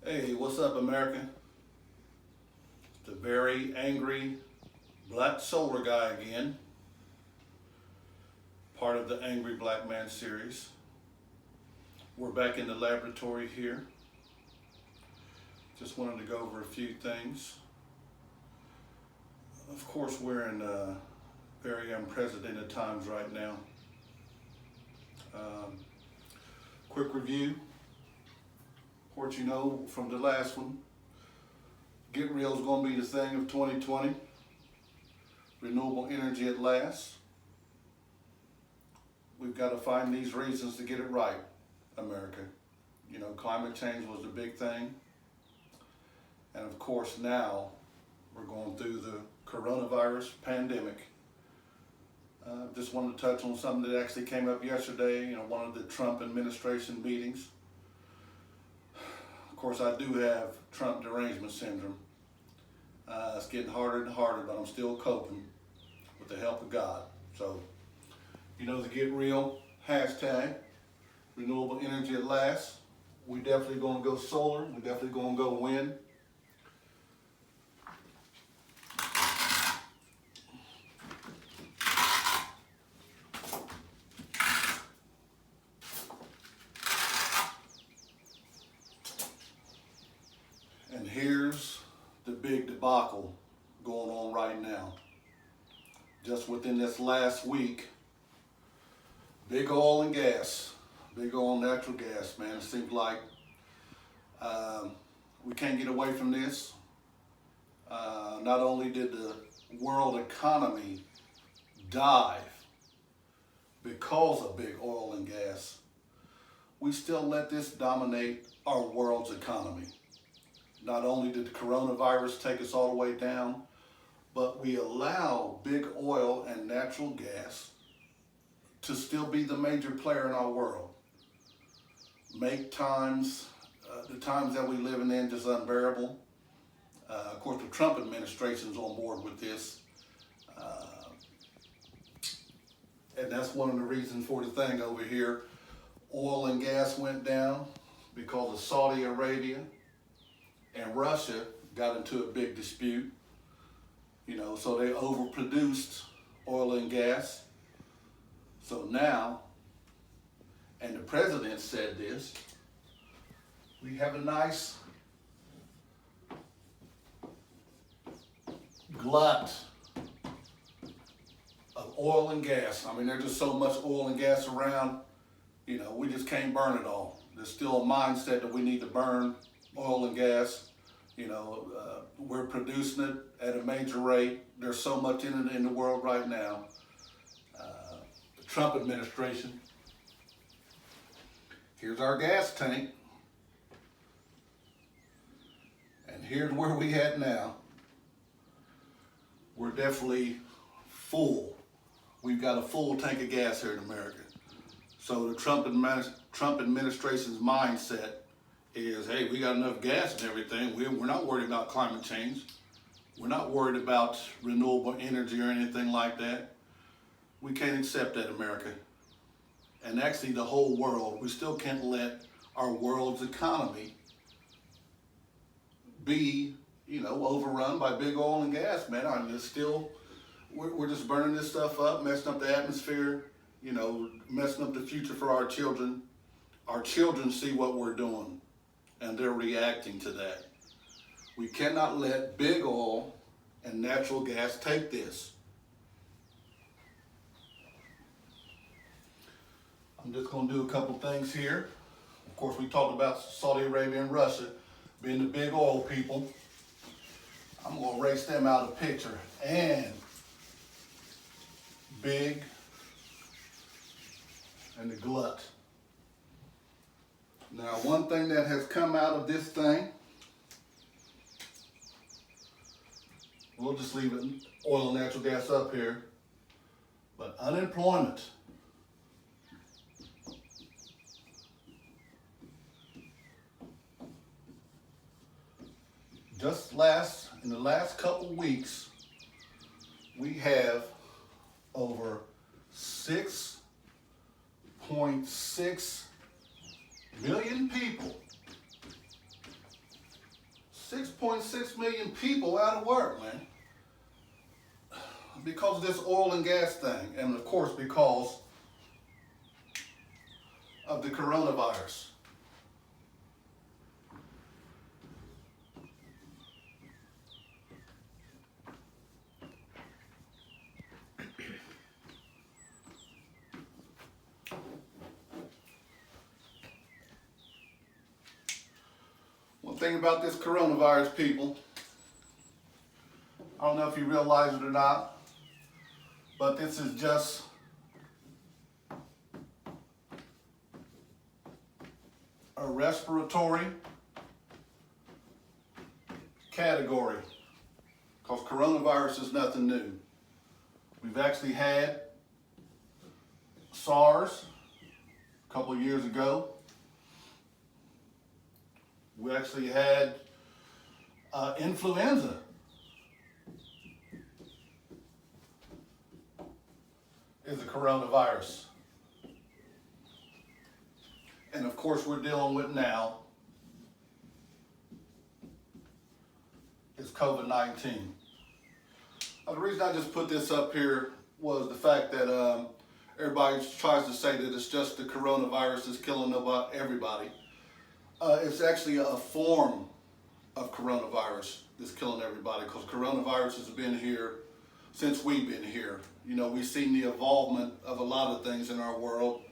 Hey, what's up, America? The very angry black solar guy again, part of the Angry Black Man series. We're back in the laboratory here. Just wanted to go over a few things. Of course, we're in very unprecedented times right now. Quick review. Of course, you know from the last one, Get Real is going to be the thing of 2020. Renewable energy at last. We've got to find these reasons to get it right, America. You know, climate change was the big thing. And of course now we're going through the coronavirus pandemic. Just wanted to touch on something that actually came up yesterday, one of the Trump administration meetings. Of course, I do have Trump derangement syndrome. It's getting harder and harder, but I'm still coping with the help of God. So, the Get Real hashtag, renewable energy at last. We definitely going to go solar. We definitely going to go wind. And here's the big debacle going on right now. Just within this last week, big oil and gas, big oil and natural gas, man. It seems like we can't get away from this. Not only did the world economy dive because of big oil and gas, we still let this dominate our world's economy. Not only did the coronavirus take us all the way down, but we allow big oil and natural gas to still be the major player in our world. Make times, the times that we living in just unbearable. Of course, the Trump administration's on board with this. And that's one of the reasons for the thing over here. Oil and gas went down because of Saudi Arabia and Russia got into a big dispute. So they overproduced oil and gas. So now, and the president said this, we have a nice glut of oil and gas. I mean, there's just so much oil and gas around, we just can't burn it all. There's still a mindset that we need to burn oil and gas. We're producing it at a major rate. There's so much in it in the world right now. The Trump administration, here's our gas tank. And here's where we at now. We're definitely full. We've got a full tank of gas here in America. So the Trump administration's mindset is, hey, we got enough gas and everything. We're not worried about climate change. We're not worried about renewable energy or anything like that. We can't accept that, America. And actually the whole world, we still can't let our world's economy be, overrun by big oil and gas, man. I mean, it's still, we're just burning this stuff up, messing up the atmosphere, messing up the future for our children. Our children see what we're doing, and they're reacting to that. We cannot let big oil and natural gas take this. I'm just going to do a couple things here. Of course, we talked about Saudi Arabia and Russia being the big oil people. I'm going to erase them out of the picture. And big and the glut. Now, one thing that has come out of this thing, we'll just leave it oil and natural gas up here, but unemployment. In the last couple weeks, we have over 6.6 million people 6.6 million people out of work, man. Because of this oil and gas thing, and of course because of the coronavirus. One thing about this coronavirus, people, I don't know if you realize it or not, but this is just a respiratory category, because coronavirus is nothing new. We've actually had SARS a couple of years ago. We actually had influenza. Is the coronavirus. And of course we're dealing with now is COVID-19. The reason I just put this up here was the fact that everybody tries to say that it's just the coronavirus is killing everybody. It's actually a form of coronavirus that's killing everybody, because coronavirus has been here since we've been here. You know, we've seen the involvement of a lot of things in our world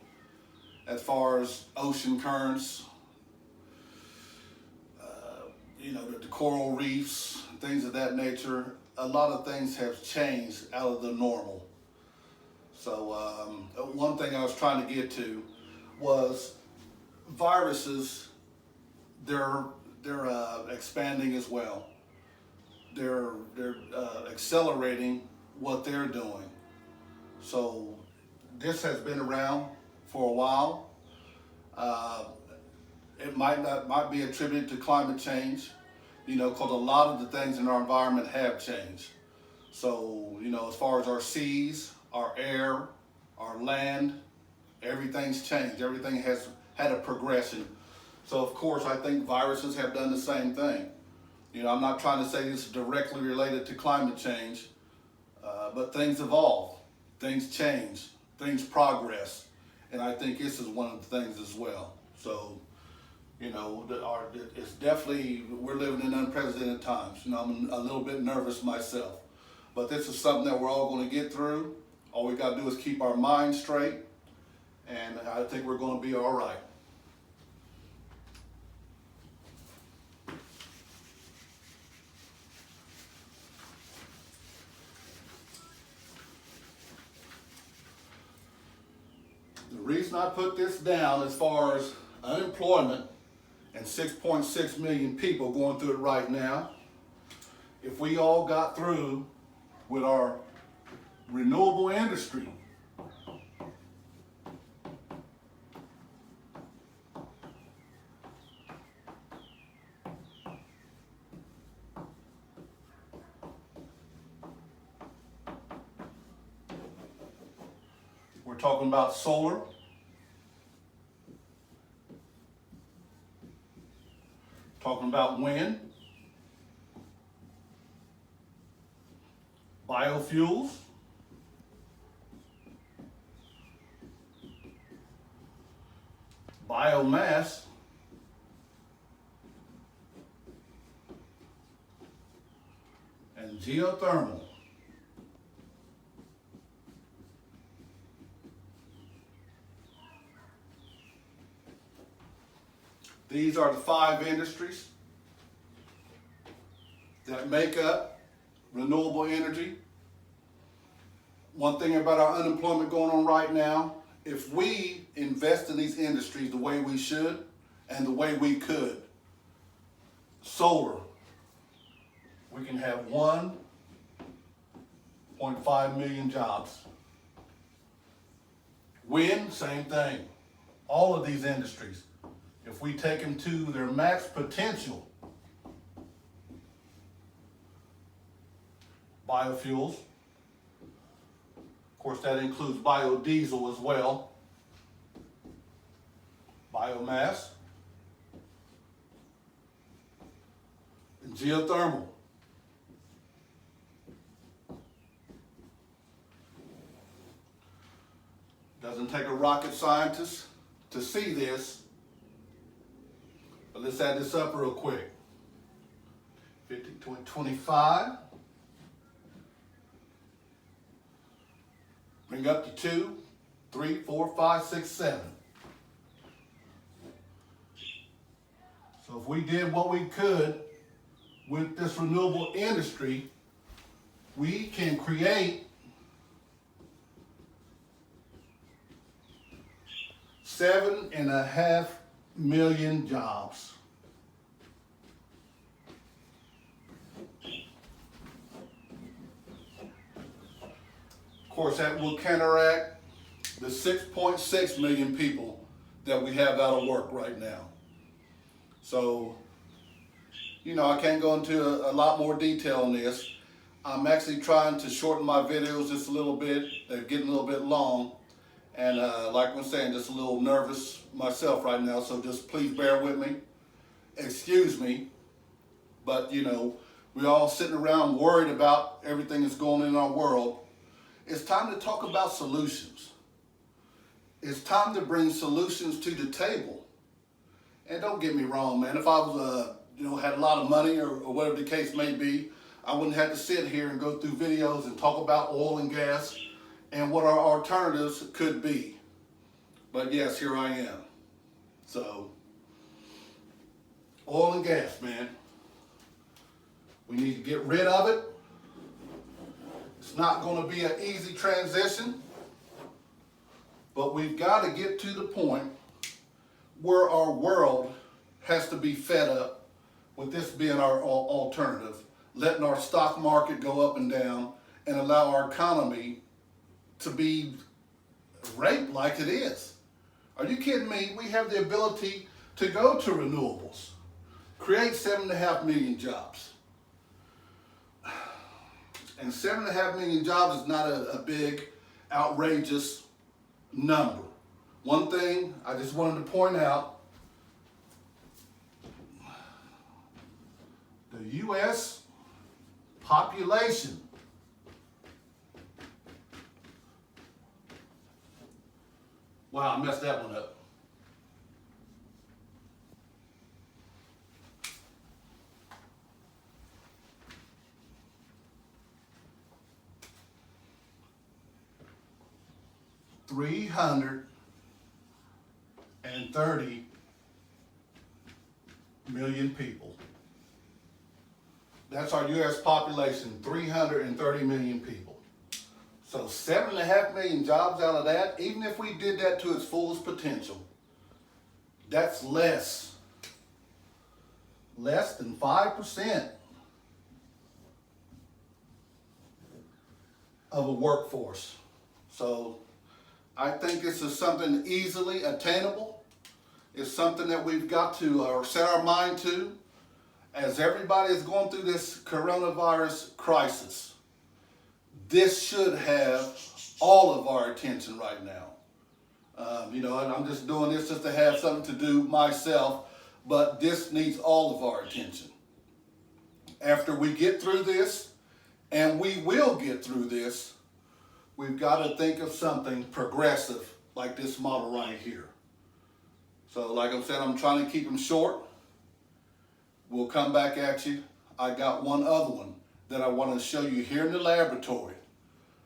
as far as ocean currents, the coral reefs, things of that nature. A lot of things have changed out of the normal. So one thing I was trying to get to was viruses, they're expanding as well. They're accelerating what they're doing. So this has been around for a while. It might be attributed to climate change, because a lot of the things in our environment have changed. So, as far as our seas, our air, our land, everything's changed. Everything has had a progression. So, of course, I think viruses have done the same thing. I'm not trying to say this is directly related to climate change, but things evolve, things change, things progress, and I think this is one of the things as well. So, it's definitely, we're living in unprecedented times. I'm a little bit nervous myself, but this is something that we're all going to get through. All we got to do is keep our minds straight, and I think we're going to be all right. The reason I put this down as far as unemployment and 6.6 million people going through it right now, if we all got through with our renewable industry, we're talking about solar, talking about wind, biofuels, biomass, and geothermal. These are the 5 industries that make up renewable energy. One thing about our unemployment going on right now, if we invest in these industries the way we should and the way we could, solar, we can have 1.5 million jobs. Wind, same thing. All of these industries, if we take them to their max potential, biofuels, of course that includes biodiesel as well, biomass, and Geothermal. Doesn't take a rocket scientist to see this. But let's add this up real quick. 50, 20, 25. Bring up to 2, 3, 4, 5, 6, 7. So if we did what we could with this renewable industry, we can create 7.5 million jobs. Of course, that will counteract the 6.6 million people that we have out of work right now. So, you know, I can't go into a lot more detail on this. I'm actually trying to shorten my videos just a little bit. They're getting a little bit long. And like I'm saying, just a little nervous myself right now, so just please bear with me. Excuse me. But, you know, we're all sitting around worried about everything that's going on in our world. It's time to talk about solutions. It's time to bring solutions to the table. And don't get me wrong, man. If I was, had a lot of money or whatever the case may be, I wouldn't have to sit here and go through videos and talk about oil and gas and what our alternatives could be. But yes, here I am. So, oil and gas, man. We need to get rid of it. It's not going to be an easy transition, but we've got to get to the point where our world has to be fed up with this being our alternative, letting our stock market go up and down and allow our economy to be raped like it is. Are you kidding me? We have the ability to go to renewables, create 7.5 million jobs. And 7.5 million jobs is not a big, outrageous number. One thing I just wanted to point out, the U.S. population wow, I messed that one up. $330 million people. That's our U.S. population, 330 million people. So 7.5 million jobs out of that, even if we did that to its fullest potential, that's less than 5% of a workforce. So I think this is something easily attainable. It's something that we've got to set our mind to as everybody is going through this coronavirus crisis. This should have all of our attention right now. And I'm just doing this just to have something to do myself, but this needs all of our attention. After we get through this, and we will get through this, we've got to think of something progressive like this model right here. So like I said, I'm trying to keep them short. We'll come back at you. I got one other one that I want to show you here in the laboratory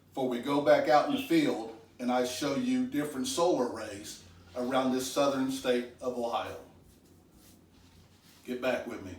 before we go back out in the field and I show you different solar arrays around this southern state of Ohio. Get back with me.